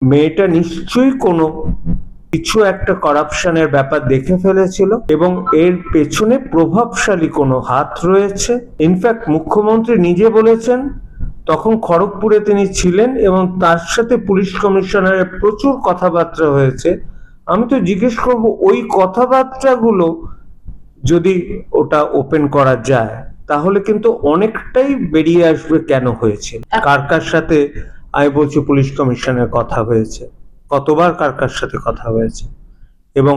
মেয়েটা নিশ্চয়ই কোনো কিছু একটা করাপশনের ব্যাপার দেখে ফেলেছিল এবং এর পেছনে প্রভাবশালী কোনো হাত রয়েছে। ইনফ্যাক্ট মুখ্যমন্ত্রী নিজে বলেছেন, তখন খড়গপুরে তিনি ছিলেন এবং তার সাথে পুলিশ কমিশনারের প্রচুর কথাবার্তা হয়েছে। আমি তো জিজ্ঞেস করব, ওই কথাবার্তাগুলো যদি ওটা ওপেন করা যায় তাহলে কিন্তু অনেকটাই বেরিয়ে আসবে কেন হয়েছে, কার কার সাথে। আমি বলছি পুলিশ কমিশনের কথা হয়েছে, কতবার কার কার সাথে কথা হয়েছে, এবং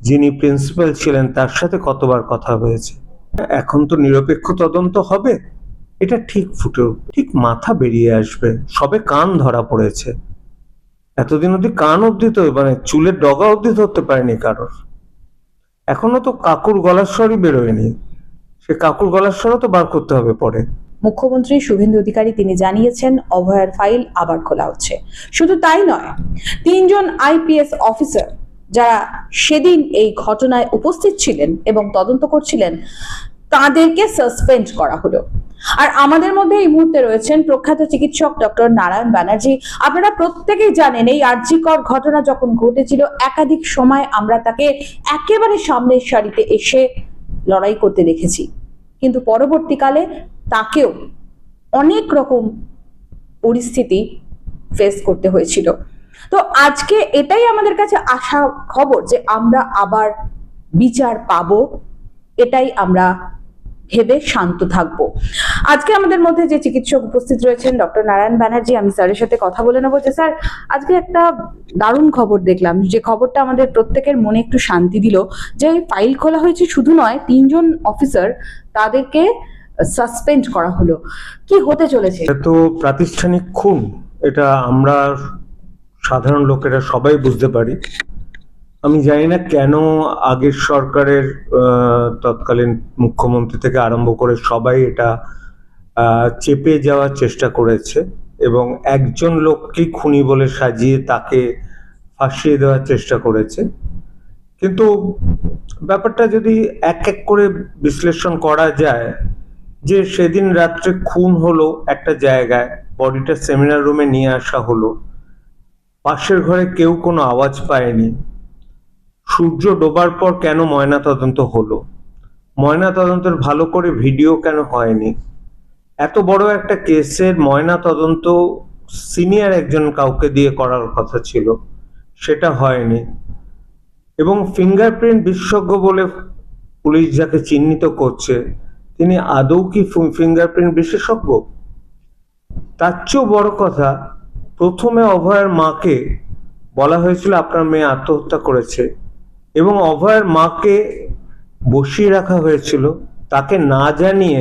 যিনি প্রিন্সিপাল ছিলেন তার সাথে কতবার কথা হয়েছে। এখন তো নিরপেক্ষ তদন্ত হবে, এটা ঠিক ঠিক মাথা বেরিয়ে আসবে। সবে কান ধরা পড়েছে, এতদিন অব্দি কান অব্দি তো মানে চুলের ডগা অব্দি ধরতে পারেনি কারোর। এখনো তো কাকুর গলার স্বরই বেরোয়নি, সে কাকুর গলার স্বরও তো বার করতে হবে পরে। মুখ্যমন্ত্রী শুভেন্দু অধিকারী তিনি জানিয়েছেন অভয়ার ফাইল আবার খোলা হচ্ছে। শুধু তাই নয়, 3 জন আইপিএস অফিসার যারা সেদিন এই ঘটনায় উপস্থিত ছিলেন এবং তদন্ত করছিলেন তাদেরকে সাসপেন্ড করা হলো। আর আমাদের মধ্যে এই মুহূর্তে রয়েছেন প্রখ্যাত চিকিৎসক ডক্টর নারায়ণ ব্যানার্জি। আপনারা প্রত্যেকেই জানেন এই আরজিকর ঘটনা যখন ঘটেছিল একাধিক সময় আমরা তাকে একেবারে সামনের সারিতে এসে লড়াই করতে দেখেছি, কিন্তু পরবর্তীকালে তাকেও অনেক রকম পরিস্থিতি ফেস করতে হয়েছিল। তো আজকে এটাই আমাদের কাছে আশা খবর যে আমরা আবার বিচার পাবো, এটাই আমরা ভেবে শান্ত থাকবো। আজকে আমাদের মধ্যে যে চিকিৎসক উপস্থিত রয়েছেন ডক্টর নারায়ণ ব্যানার্জি, আমি স্যারের সাথে কথা বলে নেবো। যে স্যার, আজকে একটা দারুণ খবর দেখলাম, যে খবরটা আমাদের প্রত্যেকের মনে একটু শান্তি দিল, যে ফাইল খোলা হয়েছে। শুধু নয়, 3 জন অফিসার তাদেরকে সাসপেন্ড করা হলো। কি হতে চলেছে? তো প্রাতিষ্ঠানিক খুন, এটা আমরা সাধারণ লোকেরা সবাই বুঝতে পারি। আমি জানি না কেন আগের সরকারের তৎকালীন মুখ্যমন্ত্রী থেকে আরম্ভ করে সবাই এটা চেপে যাওয়ার চেষ্টা করেছে এবং একজন লোককে খুনি বলে সাজিয়ে তাকে ফাঁসিয়ে দেওয়ার চেষ্টা করেছে। কিন্তু ব্যাপারটা যদি এক এক করে বিশ্লেষণ করা যায়, যে সেদিন রাত্রে খুন হলো একটা জায়গায়, বডিটা সেমিনার রুমে নিয়ে আসা হলো, পাশের ঘরে কেউ কোনো আওয়াজ পায়নি। সূর্য ডোবার পর কেন ময়না তদন্ত হলো, ময়না তদন্তের ভালো করে ভিডিও কেন হয়নি? এত বড় একটা কেসের ময়না তদন্ত সিনিয়র একজন কাউকে দিয়ে করার কথা ছিল, সেটা হয়নি। এবং ফিঙ্গারপ্রিন্ট বিশেষজ্ঞ বলে পুলিশ যাকে চিহ্নিত করছে, তিনি আদৌ কি ফিঙ্গারপ্রিন্ট বিশেষজ্ঞ? তার চেয়েও বড় কথা, প্রথমে অভয়ের মাকে বলা হয়েছিল আপনার মেয়ে আত্মহত্যা করেছে এবং অভয়ের মাকে বসিয়ে রাখা হয়েছিল, তাকে না জানিয়ে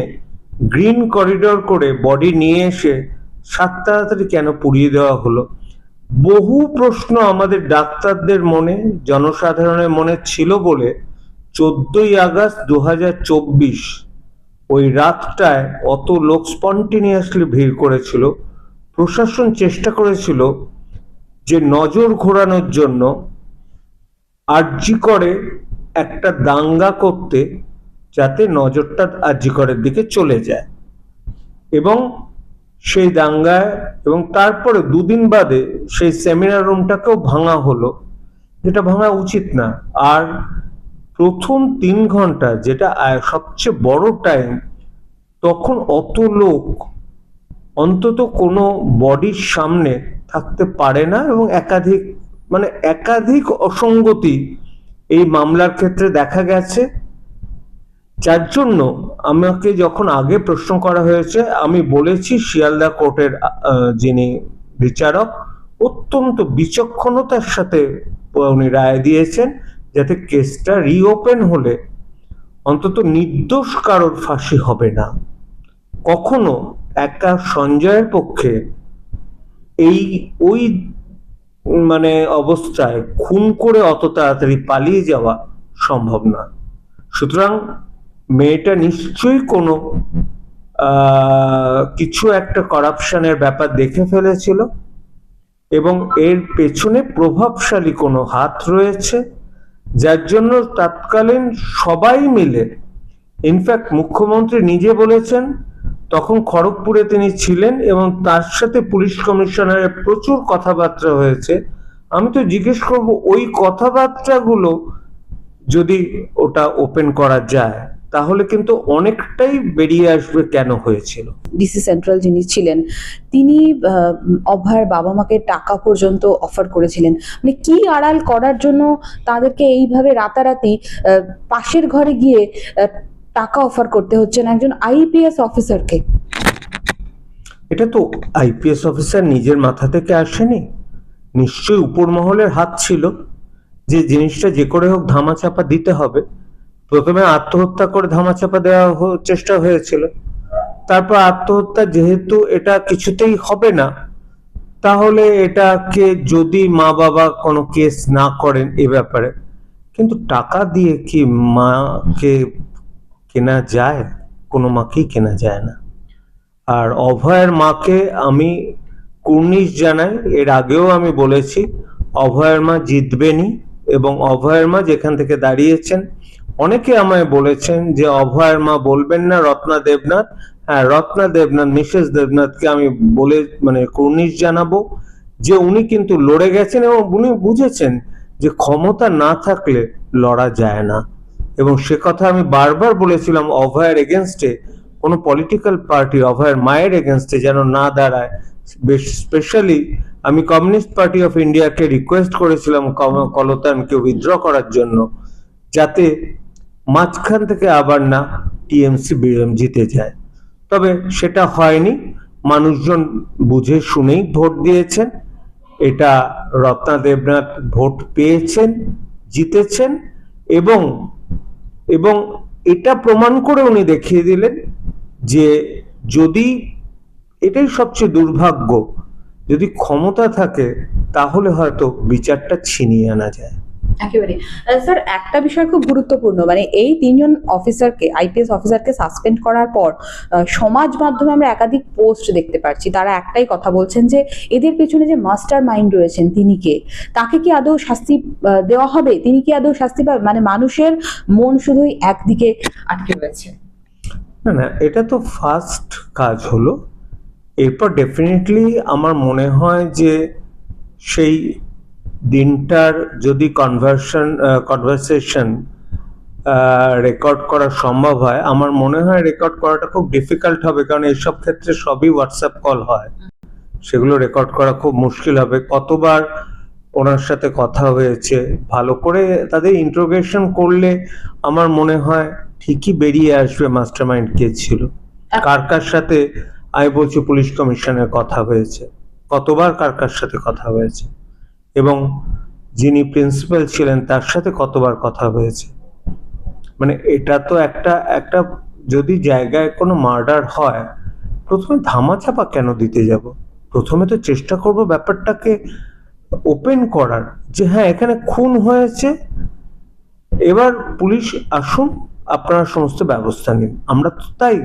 গ্রিন করিডোর করে বডি নিয়ে এসে তাড়াতাড়ি কেন পুড়িয়ে দেওয়া হলো? বহু প্রশ্ন আমাদের ডাক্তারদের মনে, জনসাধারণের মনে ছিল বলে 14ই আগস্ট 2024 ওই রাতটায় অত লোক স্পন্টিনিয়াসলি ভিড় করেছিল। প্রশাসন চেষ্টা করেছিল যে নজর ঘোরানোর জন্য আরজিকরে একটা দাঙ্গা করতে, যাতে নজরটা আরজিকরের দিকে চলে যায়। এবং সেই দাঙ্গায় এবং তারপরে 2 দিন বাদে সেই সেমিনার রুমটাকেও ভাঙা হলো, যেটা ভাঙা উচিত না। আর প্রথম 3 ঘন্টা, যেটা সবচেয়ে বড় টাইম, তখন অত লোক অন্তত কোনো বডির সামনে থাকতে পারে না এবং একাধিক অসঙ্গতি এই মামলার ক্ষেত্রে দেখা গেছে। যার জন্য আমাকে যখন আগে প্রশ্ন করা হয়েছে, আমি বলেছি শিয়ালদা কোর্টের যিনি বিচারক অত্যন্ত বিচক্ষণতার সাথে উনি রায় দিয়েছেন, যাতে কেসটা রিওপেন হলে অন্তত নির্দোষ কারোর ফাঁসি হবে না। কখনো একা সঞ্জয়ের পক্ষে ওই অবস্থায় খুন করে অত তাড়াতাড়ি পালিয়ে যাওয়া সম্ভব না। সুতরাং মেয়েটা নিশ্চয়ই কোনো কিছু একটা করাপশনের ব্যাপার দেখে ফেলেছিল এবং এর পেছনে প্রভাবশালী কোনো হাত রয়েছে, যার জন্য তৎকালীন সবাই মিলে, ইনফ্যাক্ট মুখ্যমন্ত্রী নিজে বলেছেন, তখন খড়গপুরে তিনি ছিলেন এবং তার সাথে পুলিশ কমিশনারের প্রচুর কথাবার্তা হয়েছে। আমি তো জিজ্ঞেস করব ওই কথাবার্তাগুলো যদি ওটা ওপেন করা যায় তাহলে কিন্তু অনেকটাই বেরিয়ে আসবে কেন হয়েছিল। ডিসি সেন্ট্রাল যিনি ছিলেন তিনি অভয়ের বাবা মাকে টাকা পর্যন্ত অফার করেছিলেন, মানে কি আড়াল করার জন্য তাদেরকে এইভাবে রাতারাতি পাশের ঘরে গিয়ে টাকা অফার করতে হচ্ছে না একজন আইপিএস অফিসারকে? এটা তো আইপিএস অফিসার নিজের মাথা থেকে আসেনি, নিশ্চয়ই উপর মহলের হাত ছিল যে জিনিসটা যে করে হোক ধামাচাপা দিতে হবে। প্রথমে আত্মহত্যা করে ধামাচাপা দেওয়া চেষ্টা হয়েছিল, তারপর আত্মহত্যা যেহেতু এটা কিছুতেই হবে না, তাহলে এটাকে যদি মা বাবা কোনো কেস না করেন এ ব্যাপারে, কিন্তু টাকা দিয়ে কি মাকে কেনা যায়? কোনো মাকেই কেনা যায় না। আর অভয়ের মাকে আমি কুর্নিশ জানাই, এর আগেও আমি বলেছি অভয়ের মা জিতবেনই, এবং অভয়ের মা যেখান থেকে দাঁড়িয়েছেন, অনেকে আমায় বলেছেন যে অভয়ের মা বলবেন না রত্না দেবনাথ। হ্যাঁ, রত্না দেবনাথ, মিসেস দেবনাথকে আমি বলে মানে কুর্নিশ জানাবো যে উনি কিন্তু লড়ে গেছেন এবং উনি বুঝেছেন যে ক্ষমতা না থাকলে লড়া যায় না। এবং সে কথা আমি বারবার বলেছিলাম অভয়ের এগেনস্টে কোনো পলিটিক্যাল পার্টি অভয়ের মায়ের এগেনস্টে যেন না দাঁড়ায়। স্পেশালি আমি কমিউনিস্ট পার্টি অফ ইন্ডিয়াকে রিকোয়েস্ট করেছিলাম কলতানকে উইথড্র করার জন্য, যাতে মাঝখান থেকে আবার না টিএমসি জিতে যায়। তবে সেটা হয়নি, মানুষজন বুঝে শুনেই ভোট দিয়েছেন। এটা রত্না দেবনাথ ভোট পেয়েছেন, জিতেছেন, এবং এবং এটা প্রমাণ করে উনি দেখিয়ে দিলেন যে যদি, এটাই সবচেয়ে দুর্ভাগ্য, যদি ক্ষমতা থাকে তাহলে হয়তো বিচারটা ছিনিয়ে আনা যায়। একেবারে। স্যার, একটা বিষয় খুব গুরুত্বপূর্ণ, মানে এই তিনজন অফিসারকে, আইপিএস অফিসারকে সাসপেন্ড করার পর সমাজ মাধ্যমে আমরা একাধিক পোস্ট দেখতে পাচ্ছি, তারা একটাই কথা বলছেন যে এদের পেছনে যে মাস্টার মাইন্ড রয়েছেন তিনি কে, তাকে কি আদৌ শাস্তি দেওয়া হবে, তিনি কি আদৌ শাস্তি পাবে? মানে মানুষের মন শুধুই একদিকে আটকে রয়েছে। না না, এটা তো ফার্স্ট কাজ হলো। এরপর ডেফিনেটলি আমার মনে হয় যে সেই দিনটার যদি কনভারসেশন রেকর্ড করা সম্ভব হয়, আমার মনে হয় রেকর্ড করাটা খুব ডিফিকাল্ট হবে, কারণ এইসব ক্ষেত্রে সবই হোয়াটসঅ্যাপ কল হয়, সেগুলো রেকর্ড করা খুব মুশকিল হবে। কতবার ওনার সাথে কথা হয়েছে, ভালো করে তাদের ইন্টারোগেশন করলে আমার মনে হয় ঠিকই বেরিয়ে আসবে মাস্টারমাইন্ড কে ছিল, কার কার সাথে। আমি বলছি পুলিশ কমিশনের কথা হয়েছে, কতবার কার কার সাথে কথা হয়েছে, এবং যিনি প্রিন্সিপাল ছিলেন তার সাথে কতবার কথা হয়েছে। মানে এটা তো একটা যদি জায়গায় কোনো মার্ডার হয়, প্রথমে ধামাচাপা কেন দিতে যাব? প্রথমে তো চেষ্টা করব ব্যাপারটাকে ওপেন করার, যে হ্যাঁ এখানে খুন হয়েছে, এবার পুলিশ আসুন, আপনারা সমস্ত ব্যবস্থা নিন। আমরা তো তাই,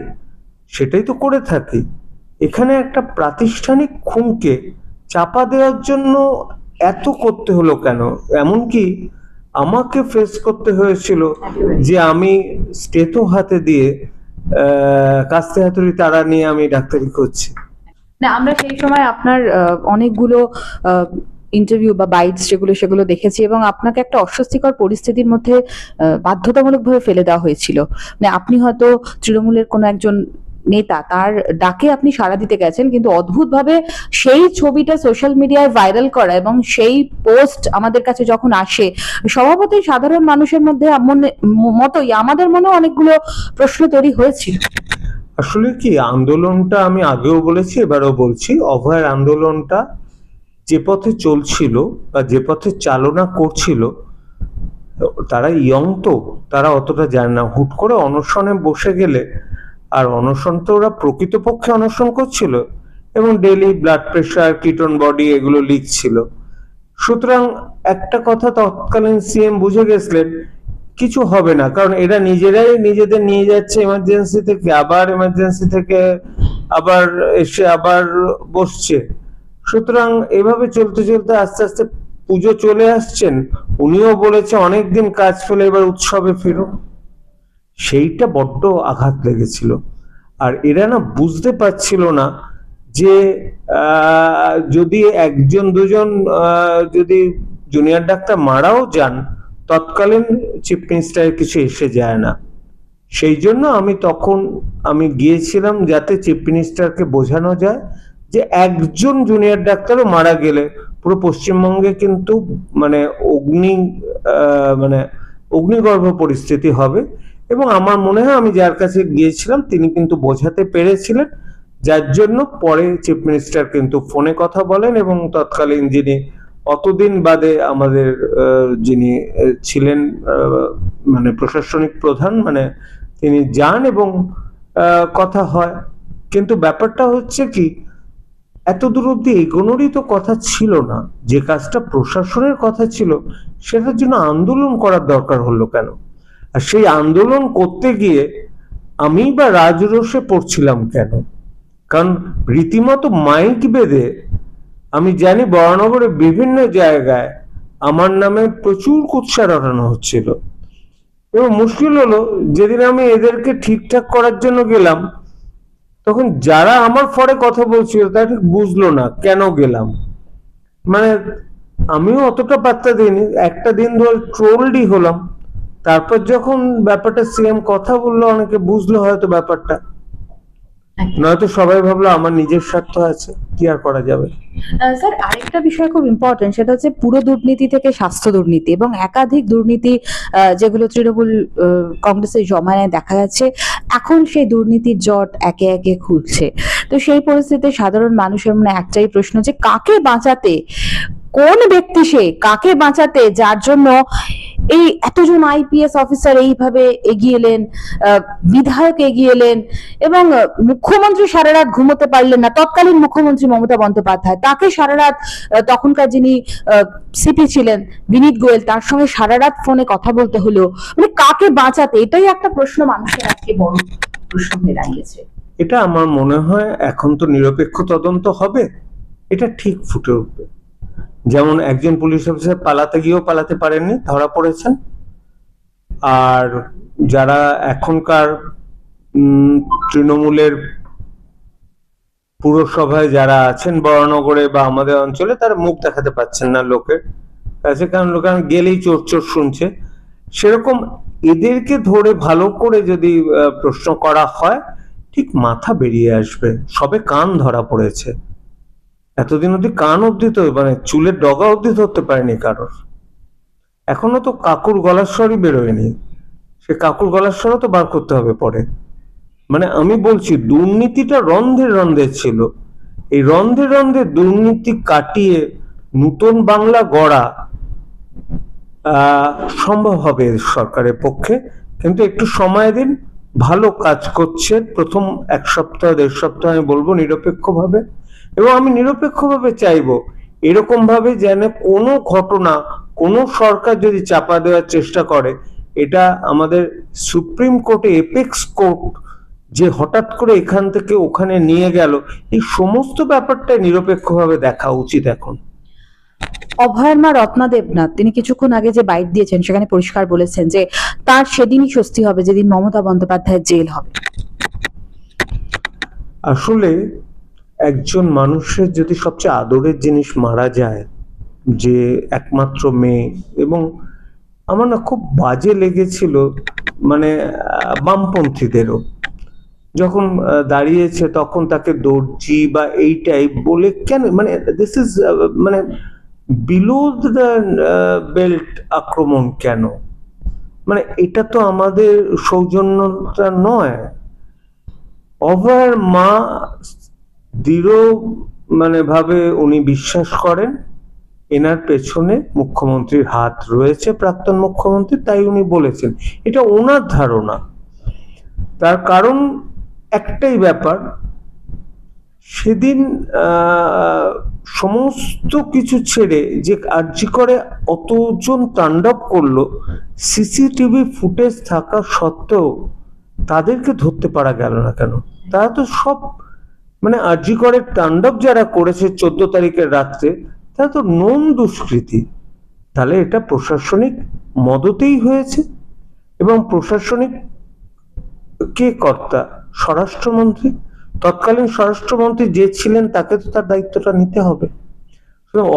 সেটাই তো করে থাকি। এখানে একটা প্রাতিষ্ঠানিক খুনকে চাপা দেওয়ার জন্য এত করতে হলো কেন? এমনকি আমাকে ফেস করতে হয়েছিল যে আমি স্টেথো হাতে দিয়ে কাস্তে হাতুড়ি তারা নিয়ে আমি ডাক্তারি করছি। না, আমরা সেই সময় আপনার অনেকগুলো ইন্টারভিউ বা বাইটস সেগুলো দেখেছি, এবং আপনাকে একটা অস্বস্তিকর পরিস্থিতির মধ্যে বাধ্যতামূলকভাবে ফেলে দেওয়া হয়েছিল। মানে আপনি হয়তো তৃণমূলের কোনো একজন নেতা, তার ডাকে আপনি সাড়া দিতে গেছেন, কিন্তু অদ্ভুতভাবে সেই ছবিটা সোশ্যাল মিডিয়ায় ভাইরাল করা এবং সেই পোস্ট আমাদের কাছে যখন আসে, স্বভাবতই সাধারণ মানুষের মধ্যে মতোই আমাদের মনেও অনেকগুলো প্রশ্ন তৈরি হয়েছিল। আসলে কি, আন্দোলনটা আমি আগেও বলেছি, এবারও বলছি, অভয়ের আন্দোলনটা যে পথে চলছিল বা যে পথে চালনা করছিল, তারা ইয়ং তো, তারা অতটা জানে না। হুট করে অনশনে বসে গেলে, আর অনশন তো ওরা প্রকৃতপক্ষে অনশন করছিল এবং daily blood pressure, ketone body এগুলো লিখছিল। সুতরাং একটা কথা তৎকালীন সিএম বুঝে গেছিলেন কিছু হবে না, কারণ এরা নিজেরাই নিজেদের নিয়ে যাচ্ছে এমার্জেন্সি থেকে, আবার এমার্জেন্সি থেকে আবার এসে আবার বসছে। সুতরাং এভাবে চলতে চলতে আস্তে আস্তে পুজো চলে আসছেন, উনিও বলেছে অনেকদিন কাজ ফেলে এবার উৎসবে ফিরো। সেইটা বড্ড আঘাত লেগেছিল। আর এরা না বুঝতে পারছিল না যে যদি একজন দুজন যদি জুনিয়র ডাক্তার মারাও যান, তৎকালীন চিফ মিনিস্টারের কিছু এসে যায় না। সেই জন্য আমি গিয়েছিলাম যাতে চিফ মিনিস্টারকে বোঝানো যায় যে একজন জুনিয়র ডাক্তারও মারা গেলে পুরো পশ্চিমবঙ্গে কিন্তু মানে অগ্নিগর্ভ পরিস্থিতি হবে। এবং আমার মনে হয় আমি যার কাছে গিয়েছিলাম তিনি কিন্তু বোঝাতে পেরেছিলেন, যার জন্য পরে চিফ মিনিস্টার কিন্তু ফোনে কথা বলেন এবং তৎকালীন যিনি অতদিন বাদে আমাদের যিনি ছিলেন মানে প্রশাসনিক প্রধান, মানে তিনি যান এবং কথা হয়। কিন্তু ব্যাপারটা হচ্ছে কি, এত দূর অব্দি এগোনোরই তো কথা ছিল না। যে কাজটা প্রশাসনের কথা ছিল সেটার জন্য আন্দোলন করার দরকার হলো কেন? আর সেই আন্দোলন করতে গিয়ে আমি বা রাজরোষে পড়ছিলাম কেন? কারণ রীতিমতো মাইক বেঁধে আমি জানি বরানগরে বিভিন্ন জায়গায় আমার নামে প্রচুর কুৎসা রটানো হচ্ছিল। এবং মুশকিল হলো যেদিন আমি এদেরকে ঠিকঠাক করার জন্য গেলাম, তখন যারা আমার ফরে কথা বলছিল তারা ঠিক বুঝলো না কেন গেলাম। মানে আমিও অতটা পাত্তা দিইনি, একটা দিন ধরে ট্রোলডই হলাম। তারপর যখন ব্যাপারটা সিএম কথা বললো অনেকে বুঝলো হয়তো ব্যাপারটা, নয়তো সবাই ভাবলো আমার নিজের স্বার্থ আছে, কি আর করা যাবে। স্যার, আরেকটা বিষয় খুব ইম্পর্টেন্ট, সেটা হচ্ছে পুরো দুর্নীতি থেকে স্বাস্থ্য দুর্নীতি এবং একাধিক দুর্নীতি যেগুলো তৃণমূল কংগ্রেসের জমানায় দেখা যাচ্ছে, এখন সেই দুর্নীতির জট একে একে খুলছে। তো সেই পরিস্থিতিতে সাধারণ মানুষের মনে একটাই প্রশ্ন, যে কাকে বাঁচাতে, কোন ব্যক্তি সে কাকে বাঁচাতে যার জন্য এই এতজন আইপিএস অফিসার এইভাবে এগিয়ে এলেন, বিধায়ক এগিয়ে এলেন এবং মুখ্যমন্ত্রী সারা রাত ঘুমোতে পারলেন না, তৎকালীন মুখ্যমন্ত্রী মমতা বন্দ্যোপাধ্যায়, তাকে সারা রাত তখনকার যিনি সিপি ছিলেন বিনীত গোয়েল, তার সঙ্গে সারা রাত ফোনে কথা বলতে হলো। মানে কাকে বাঁচাতে, এটাই একটা প্রশ্ন মানুষের আজকে বড় প্রশ্ন হয়ে দাঁড়িয়েছে। এটা আমার মনে হয় এখন তো নিরপেক্ষ তদন্ত হবে, এটা ঠিক ফুটে উঠবে। যেমন একজন পুলিশ অফিসার পালাতে গিয়েও পালাতে পারেননি, ধরা পড়েছেন। আর যারা এখনকার তৃণমূলের পুরসভায় যারা আছেন বরানগরে বা আমাদের অঞ্চলে, তারা মুখ দেখাতে পাচ্ছেন না লোকের কাছে, কারণ লোকের গেলেই চোর চোর শুনছে। সেরকম এদেরকে ধরে ভালো করে যদি প্রশ্ন করা হয়, ঠিক মাথা বেরিয়ে আসবে। সবে কান ধরা পড়েছে, এতদিন অব্দি কান অব্দি তো মানে চুলের ডগা অব্দি ধরতে পারেনি কারোর। এখনো তো কাকুর গলার স্বরই বেরোয়নি, সে কাকুর গলার স্বরও তো বার করতে হবে পরে। মানে আমি বলছি দুর্নীতিটা রন্ধে রন্ধে ছিল, এই রন্ধে রন্ধে দুর্নীতি কাটিয়ে নতুন বাংলা গড়া সম্ভব হবে সরকারের পক্ষে। কিন্তু একটু সময় দিন, ভালো কাজ করছে। প্রথম এক সপ্তাহ দেড় সপ্তাহ আমি বলবো নিরপেক্ষভাবে, এবং আমি নিরপেক্ষভাবে চাইবো এরকম ভাবে যেন কোনো ঘটনা কোনো সরকার যদি চাপা দেওয়ার চেষ্টা করে, এটা আমাদের সুপ্রিম কোর্টে এপেক্স কোর্ট যে হঠাৎ করে এখান থেকে ওখানে নিয়ে গেল, এই সমস্ত ব্যাপারটা নিরপেক্ষভাবে দেখা উচিত এখন। অভয়ের মা রত্না দেবনাথ তিনি কিছুক্ষণ আগে যে বাইট দিয়েছেন সেখানে পরিষ্কার বলেছেন যে তার সেদিনই স্বস্তি হবে যেদিন মমতা বন্দ্যোপাধ্যায়ের জেল হবে। আসলে একজন মানুষের যদি সবচেয়ে আদরের জিনিস মারা যায়, যে একমাত্র মেয়ে, এবং আমার না খুব বাজে লেগেছিল মানে বামপন্থীদেরও যখন দাঁড়িয়েছে তখন তাকে দর্জি বা এই টাইপ বলে কেন, মানে দিস ইজ মানে বিলো দ্য বেল্ট আক্রমণ কেন? মানে এটা তো আমাদের সৌজন্যতা নয়। অভয়ের মা দৃঢ় মানে ভাবে উনি বিশ্বাস করেন এনার পেছনে মুখ্যমন্ত্রীর হাত রয়েছে, প্রাক্তন মুখ্যমন্ত্রী, তাই উনি বলেছেন। এটা ওনার ধারণা। তার কারণ একটাই ব্যাপার, সেদিন সমস্ত কিছু ছেড়ে যে আরজি করে অতজন তাণ্ডব করলো, সিসিটিভি ফুটেজ থাকা সত্ত্বেও তাদেরকে ধরতে পারা গেল না কেন? তারা তো সব মানে আরজি করে তাণ্ডব যারা করেছে 14 তারিখের রাত্রে, তারা তো নোন দুষ্কৃতী। তাহলে এটা প্রশাসনিক মদতেই হয়েছে, এবং প্রশাসনিক কে কর্তা? স্বরাষ্ট্রমন্ত্রী। তৎকালীন স্বরাষ্ট্রমন্ত্রী যে ছিলেন তাকে তো তার দায়িত্বটা নিতে হবে।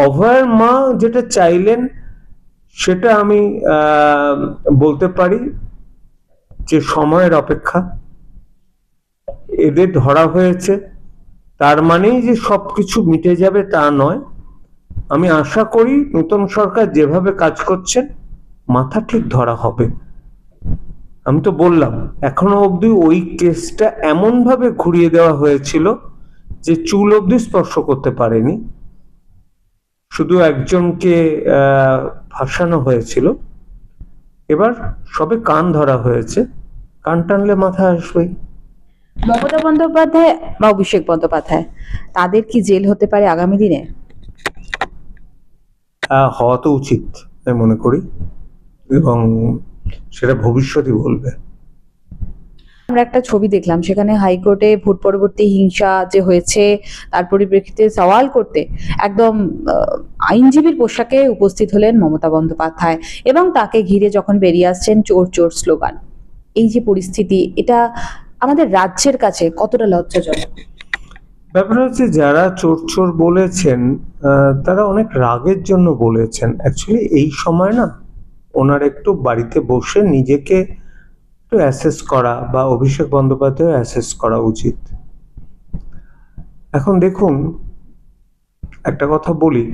অভয়ের মা যেটা চাইলেন সেটা আমি বলতে পারি যে সময়ের অপেক্ষা। এদের ধরা হয়েছে তার মানেই যে সবকিছু মিটে যাবে তা নয়। আমি আশা করি নতুন সরকার যেভাবে কাজ করছেন মাথা ঠিক ধরা হবে। আমি তো বললাম এখনো অবধি ওই কেসটা এমন ভাবে ঘুরিয়ে দেওয়া হয়েছিল যে চুল অবধি স্পর্শ করতে পারেনি, শুধু একজনকে ফাঁসানো হয়েছিল। এবার সবে কান ধরা হয়েছে, কান টানলে মাথা আসবেই। মমতা বন্দ্যোপাধ্যায় বা অভিষেক বন্দ্যোপাধ্যায় তাদের কি জেল হতে পারে আগামী দিনে? হওয়া তো উচিত আমি মনে করি, এবং সেটা ভবিষ্যতই বলবে। আমরা একটা ছবি দেখলাম, সেখানে হাইকোর্টে ভোট পরবর্তী হিংসা যে হয়েছে তার পরিপ্রেক্ষিতে সওয়াল করতে একদম আইনজীবীর পোশাকে উপস্থিত হলেন মমতা বন্দ্যোপাধ্যায়, এবং তাকে ঘিরে যখন বেরিয়ে আসছেন চোর চোর স্লোগান। এই যে পরিস্থিতি, এটা আমাদের রাজ্যের কাছে কতটা লজ্জাজনক? ব্যাপার হচ্ছে যারা চোর চোর বলেছেন তারা অনেক রাগের জন্য বলেছেন। অ্যাকচুয়ালি এই সময় না ওনার একটু বাড়িতে বসে নিজেকে একটু অ্যাসেস করা বা অভিষেক বন্দ্যোপাধ্যায় অ্যাসেস করা উচিত। এখন দেখুন, একটা কথা বলি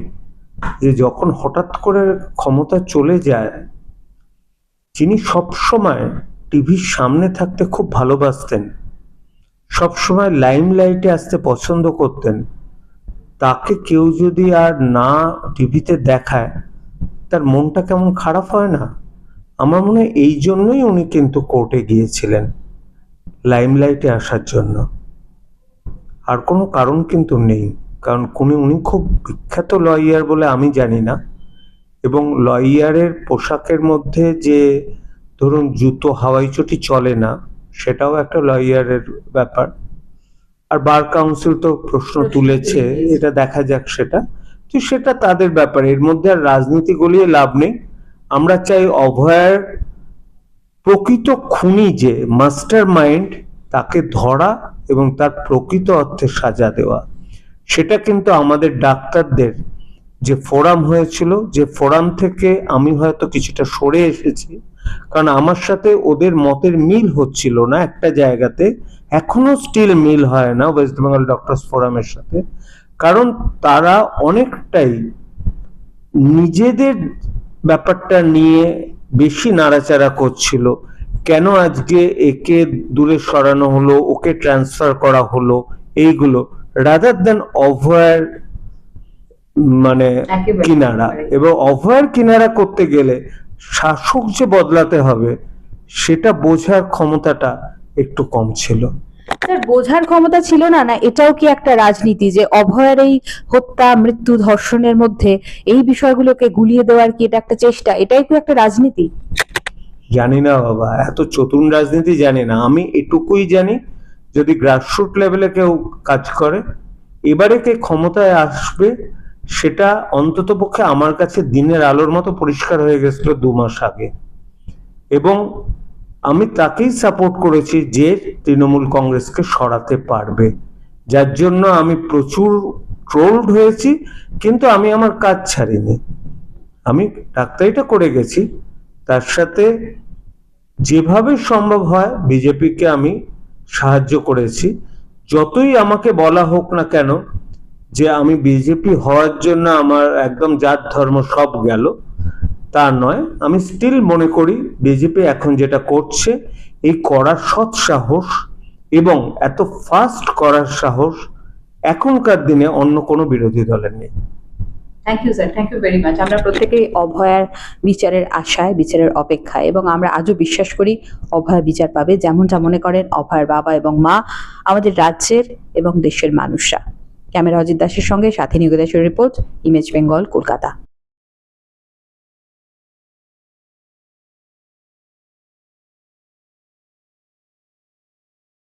যে যখন হঠাৎ করে ক্ষমতা চলে যায়, যিনি সবসময় টিভির সামনে থাকতে খুব ভালোবাসতেন, সবসময় লাইমলাইটে আসতে পছন্দ করতেন, তাকে কেউ যদি আর না টিভিতে দেখায় তার মনটা কেমন খারাপ হয় না? আমার মনে হয় এই জন্যই উনি কিন্তু কোর্টে গিয়েছিলেন, লাইমলাইটে আসার জন্য। আর কোনো কারণ কিন্তু নেই, কারণ উনি খুব বিখ্যাত লয়ার বলে আমি জানি না। এবং লয়ারের পোশাকের মধ্যে যে ধরুন জুতো হাওয়াই চটি চলে না, সেটাও একটা লয়ারের ব্যাপার। আর বার কাউন্সিল তো প্রশ্ন তুলেছে, এটা দেখা যাক সেটা, তো সেটা তাদের ব্যাপার। এর মধ্যে আর রাজনীতি গলিয়ে লাভ নেই। আমরা চাই অভয়ের প্রকৃত খুনি যে মাস্টার মাইন্ড তাকে ধরা এবং তার প্রকৃত অর্থে সাজা দেওয়া। সেটা কিন্তু আমাদের ডাক্তারদের যে ফোরাম হয়েছিল, যে ফোরাম থেকে আমি হয়তো কিছুটা সরে এসেছি, কারণ আমার সাথে ওদের মতের মিল হচ্ছিল না একটা জায়গাতে, এখনো স্টিল মিল হয় না ওয়েস্ট বেঙ্গল ডক্টরস ফোরামের সাথে। কারণ তারা অনেকটাই নিজেদের ব্যাপারটা নিয়ে বেশি নাড়াচাড়া করছিল। কেন আজকে একে দূরে সরানো হলো, ওকে ট্রান্সফার করা হলো, এইগুলো রাদার দেন অভয়ের মানে কিনারা। এবং অভয়ের কিনারা করতে গেলে শাসক যে বদলাতে হবে সেটা বোঝার ক্ষমতাটা একটু কম ছিল। স্যার, বোঝার ক্ষমতা ছিল না, না এটাও কি একটা রাজনীতি যে অভয়ের এই হত্যা মৃত্যু ধর্ষণের মধ্যে এই বিষয়গুলোকে গুলিয়ে দেওয়ার কি এটা একটা চেষ্টা? এটাই কি একটা রাজনীতি? জানি না বাবা, এত চতুর রাজনীতি জানি না। আমি এটুকুই জানি, যদি গ্রাসরুট লেভেলে কেউ কাজ করে, এবারে কে ক্ষমতায় আসবে সেটা অন্তত পক্ষে আমার কাছে দিনের আলোর মতো পরিষ্কার হয়ে গেছিল 2 মাস আগে। এবং আমি তাকেই সাপোর্ট করেছি যে তৃণমূল কংগ্রেসকে সরাতে পারবে, যার জন্য আমি প্রচুর ট্রোলড হয়েছি, কিন্তু আমি আমার কাজ ছাড়িনি। আমি ডাক্তারিটা করে গেছি, তার সাথে যেভাবে সম্ভব হয় বিজেপিকে আমি সাহায্য করেছি। যতই আমাকে বলা হোক না কেন যে আমি বিজেপি হওয়ার জন্য আমার একদম জাত ধর্ম সব গেল, তা নয়। আমি স্টিল মনে করি বিজেপি এখন যেটা করছে, এই করার সৎ সাহস এবং এত ফাস্ট করার সাহস এখনকার দিনে অন্য কোনো বিরোধী দলের নেই। Thank you sir, thank you very much. আমরা প্রত্যেকেই অভয়ার বিচারের আশায়, বিচারের অপেক্ষায়, এবং আমরা আজও বিশ্বাস করি অভয়া বিচার পাবে, যেমনটা মনে করেন অভয়ের বাবা এবং মা, আমাদের রাজ্যের এবং দেশের মানুষরা। ক্যামেরা অজিত দাসের সঙ্গে সাথী নিয়োগদাসের রিপোর্ট, ইমেজ বেঙ্গল, কলকাতা।